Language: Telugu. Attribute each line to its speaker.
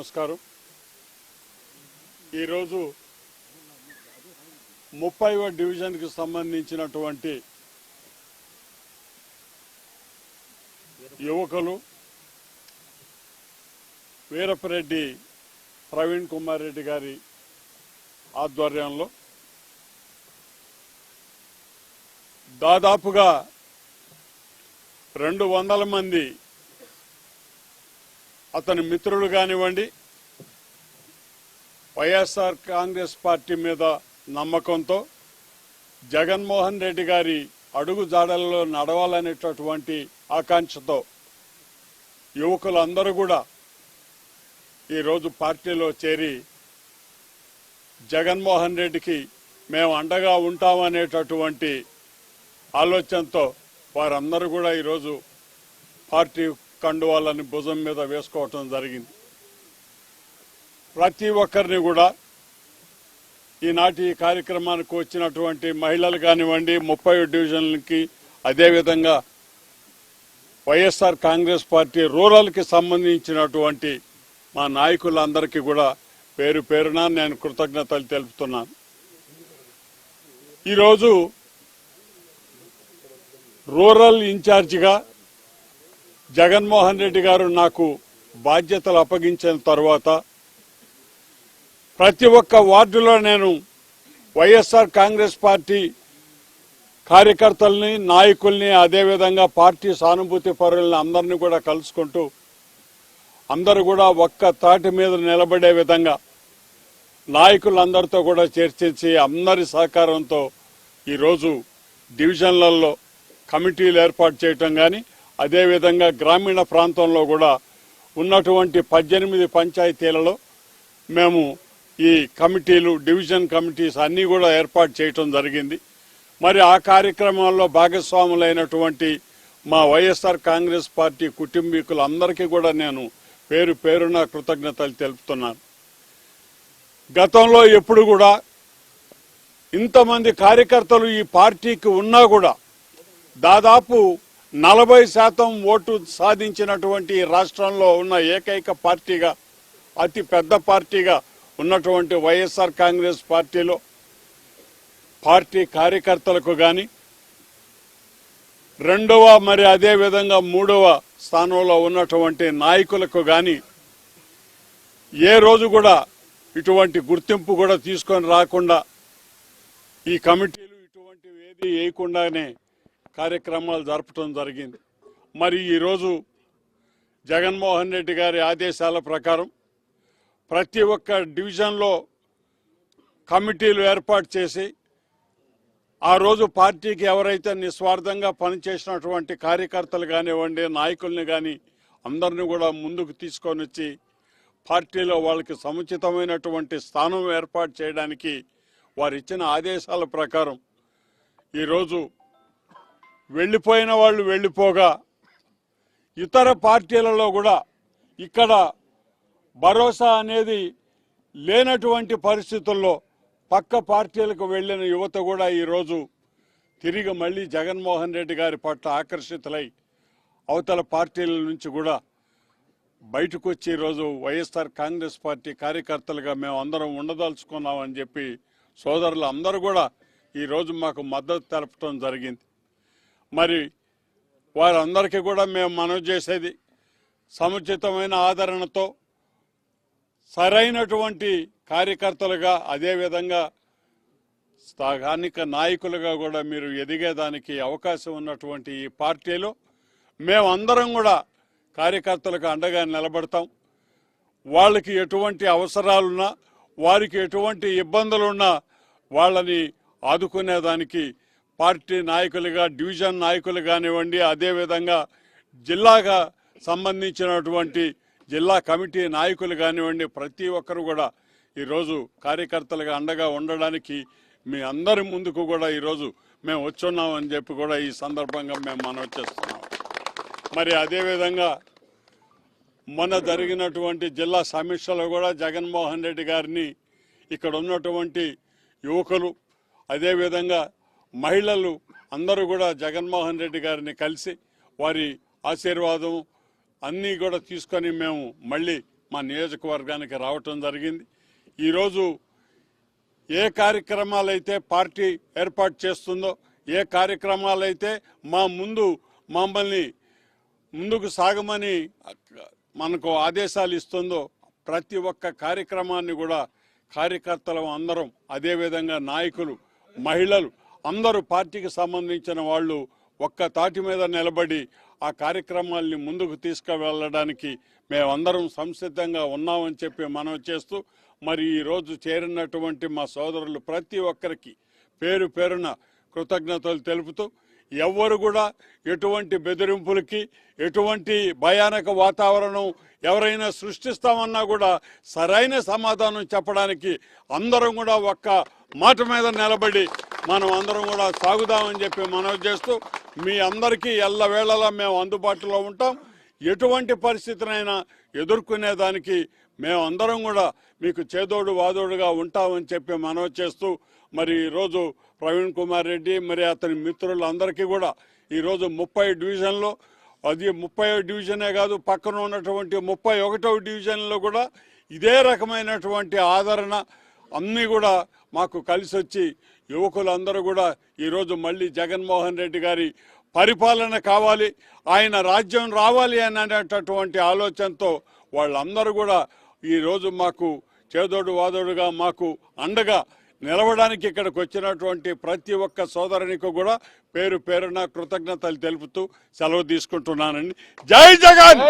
Speaker 1: నమస్కారం. ఈరోజు 30వ డివిజన్కి సంబంధించినటువంటి యువకులు వీరపరెడ్డి ప్రవీణ్ కుమార్ రెడ్డి గారి ఆధ్వర్యంలో దాదాపుగా 200 మంది అతని మిత్రులు కానివ్వండి, వైఎస్ఆర్ కాంగ్రెస్ పార్టీ మీద నమ్మకంతో జగన్మోహన్ రెడ్డి గారి అడుగు జాడల్లో నడవాలనేటటువంటి ఆకాంక్షతో యువకులందరూ కూడా ఈరోజు పార్టీలో చేరి జగన్మోహన్ రెడ్డికి మేము అండగా ఉంటామనేటటువంటి ఆలోచనతో వారందరూ కూడా ఈరోజు పార్టీ కండువాలని భుజం మీద వేసుకోవటం జరిగింది. ప్రతి ఒక్కరిని కూడా ఈనాటి ఈ కార్యక్రమానికి వచ్చినటువంటి మహిళలు కానివ్వండి, 30 డివిజన్లకి, అదేవిధంగా వైఎస్ఆర్ కాంగ్రెస్ పార్టీ రూరల్కి సంబంధించినటువంటి మా నాయకులందరికీ కూడా పేరు పేరున నేను కృతజ్ఞతలు తెలుపుతున్నాను. ఈరోజు రూరల్ ఇన్ఛార్జిగా జగన్మోహన్ రెడ్డి గారు నాకు బాధ్యతలు అప్పగించిన తర్వాత ప్రతి ఒక్క వార్డులో నేను వైఎస్ఆర్ కాంగ్రెస్ పార్టీ కార్యకర్తల్ని, నాయకుల్ని, అదేవిధంగా పార్టీ సానుభూతి పరులని అందరినీ కూడా కలుసుకుంటూ అందరూ కూడా ఒక్క తాటి మీద నిలబడే విధంగా నాయకులందరితో కూడా చర్చించి అందరి సహకారంతో ఈరోజు డివిజన్లలో కమిటీలు ఏర్పాటు చేయటం కానీ, అదేవిధంగా గ్రామీణ ప్రాంతంలో కూడా ఉన్నటువంటి 18 పంచాయతీలలో మేము ఈ కమిటీలు, డివిజన్ కమిటీస్ అన్నీ కూడా ఏర్పాటు చేయటం జరిగింది. మరి ఆ కార్యక్రమాల్లో భాగస్వాములైనటువంటి మా వైఎస్ఆర్ కాంగ్రెస్ పార్టీ కుటుంబీకులందరికీ కూడా నేను పేరు పేరున కృతజ్ఞతలు తెలుపుతున్నాను. గతంలో ఎప్పుడు కూడా ఇంతమంది కార్యకర్తలు ఈ పార్టీకి ఉన్నా కూడా దాదాపు 40% ఓటు సాధించినటువంటి రాష్ట్రంలో ఉన్న ఏకైక పార్టీగా, అతి పెద్ద పార్టీగా ఉన్నటువంటి వైఎస్ఆర్ కాంగ్రెస్ పార్టీలో పార్టీ కార్యకర్తలకు కానీ, రెండవ మరి అదేవిధంగా 3వ స్థానంలో ఉన్నటువంటి నాయకులకు కానీ ఏ రోజు కూడా ఇటువంటి గుర్తింపు కూడా తీసుకొని రాకుండా ఈ కమిటీలు ఇటువంటివి ఏది వేయకుండానే కార్యక్రమాలు జరపడం జరిగింది. మరి ఈరోజు జగన్మోహన్ రెడ్డి గారి ఆదేశాల ప్రకారం ప్రతి ఒక్క డివిజన్లో కమిటీలు ఏర్పాటు చేసి ఆ రోజు పార్టీకి ఎవరైతే నిస్వార్థంగా పనిచేసినటువంటి కార్యకర్తలు కానివ్వండి, నాయకుల్ని కానీ అందరినీ కూడా ముందుకు తీసుకొని వచ్చి పార్టీలో వాళ్ళకి సముచితమైనటువంటి స్థానం ఏర్పాటు చేయడానికి వారు ఇచ్చిన ఆదేశాల ప్రకారం ఈరోజు వెళ్ళిపోయిన వాళ్ళు వెళ్ళిపోగా ఇతర పార్టీలలో కూడా ఇక్కడ భరోసా అనేది లేనటువంటి పరిస్థితుల్లో పక్క పార్టీలకు వెళ్ళిన యువత కూడా ఈరోజు తిరిగి మళ్ళీ జగన్మోహన్ రెడ్డి గారి పట్ల ఆకర్షితులై అవతల పార్టీల నుంచి కూడా బయటకు వచ్చి ఈరోజు వైఎస్ఆర్ కాంగ్రెస్ పార్టీ కార్యకర్తలుగా మేము అందరం ఉండదలుచుకున్నామని చెప్పి సోదరులు అందరూ కూడా ఈరోజు మాకు మద్దతు తెలపడం జరిగింది. మరి వారందరికీ కూడా మేము మనవి చేసేది సముచితమైన ఆదరణతో సరైనటువంటి కార్యకర్తలుగా, అదేవిధంగా స్థానిక నాయకులుగా కూడా మీరు ఎదిగేదానికి అవకాశం ఉన్నటువంటి ఈ పార్టీలో మేమందరం కూడా కార్యకర్తలకు అండగా నిలబడతాం. వాళ్ళకి ఎటువంటి అవసరాలున్నా, వారికి ఎటువంటి ఇబ్బందులున్నా వాళ్ళని ఆదుకునేదానికి పార్టీ నాయకులుగా, డివిజన్ నాయకులు కానివ్వండి, అదేవిధంగా జిల్లాగా సంబంధించినటువంటి జిల్లా కమిటీ నాయకులు కానివ్వండి, ప్రతి ఒక్కరు కూడా ఈరోజు కార్యకర్తలుగా అండగా ఉండడానికి మీ అందరి ముందుకు కూడా ఈరోజు మేము వచ్చున్నామని చెప్పి కూడా ఈ సందర్భంగా మేము మనవి చేస్తున్నాం. మరి అదేవిధంగా మొన్న జరిగినటువంటి జిల్లా సమీక్షలో కూడా జగన్మోహన్ రెడ్డి గారిని ఇక్కడ ఉన్నటువంటి యువకులు, అదేవిధంగా మహిళలు అందరూ కూడా జగన్మోహన్ రెడ్డి గారిని కలిసి వారి ఆశీర్వాదం అన్నీ కూడా తీసుకొని మేము మళ్ళీ మా నియోజకవర్గానికి రావటం జరిగింది. ఈరోజు ఏ కార్యక్రమాలైతే పార్టీ ఏర్పాటు చేస్తుందో, ఏ కార్యక్రమాలైతే మమ్మల్ని ముందుకు సాగమని మనకు ఆదేశాలు ఇస్తుందో ప్రతి ఒక్క కార్యక్రమాన్ని కూడా కార్యకర్తలు అందరం, అదేవిధంగా నాయకులు, మహిళలు అందరూ పార్టీకి సంబంధించిన వాళ్ళు ఒక్క తాటి మీద నిలబడి ఆ కార్యక్రమాల్ని ముందుకు తీసుకువెళ్ళడానికి మేమందరం సంసిద్ధంగా ఉన్నామని చెప్పి మనవి చేస్తూ, మరి ఈరోజు చేరినటువంటి మా సోదరులు ప్రతి ఒక్కరికి పేరు పేరున కృతజ్ఞతలు తెలుపుతూ, ఎవ్వరు కూడా ఎటువంటి బెదిరింపులకి, ఎటువంటి భయానక వాతావరణం ఎవరైనా సృష్టిస్తామన్నా కూడా సరైన సమాధానం చెప్పడానికి అందరం కూడా ఒక్క మాట మీద నిలబడి మనం అందరం కూడా సాగుదామని చెప్పి మనవి చేస్తూ, మీ అందరికీ ఎల్లవేళలా మేము అందుబాటులో ఉంటాం. ఎటువంటి పరిస్థితినైనా ఎదుర్కొనేదానికి మేమందరం కూడా మీకు చేదోడు వాదోడుగా ఉంటామని చెప్పి మనవి చేస్తూ, మరి ఈరోజు ప్రవీణ్ కుమార్ రెడ్డి మరి అతని మిత్రులందరికీ కూడా ఈరోజు 30 డివిజన్లో, అది 30వ డివిజనే కాదు, పక్కన ఉన్నటువంటి 31వ డివిజన్లో కూడా ఇదే రకమైనటువంటి ఆదరణ అన్నీ కూడా మాకు కలిసి వచ్చి యువకులందరూ కూడా ఈరోజు మళ్ళీ జగన్మోహన్ రెడ్డి గారి పరిపాలన కావాలి, ఆయన రాజ్యం రావాలి అనేటటువంటి ఆలోచనతో వాళ్ళందరూ కూడా ఈరోజు మాకు చేదోడు వాదోడుగా మాకు అండగా నిలవడానికి ఇక్కడికి వచ్చినటువంటి ప్రతి ఒక్క సోదరునికి కూడా పేరు పేరున కృతజ్ఞతలు తెలుపుతూ సెలవు తీసుకుంటున్నానండి. జై జగన్.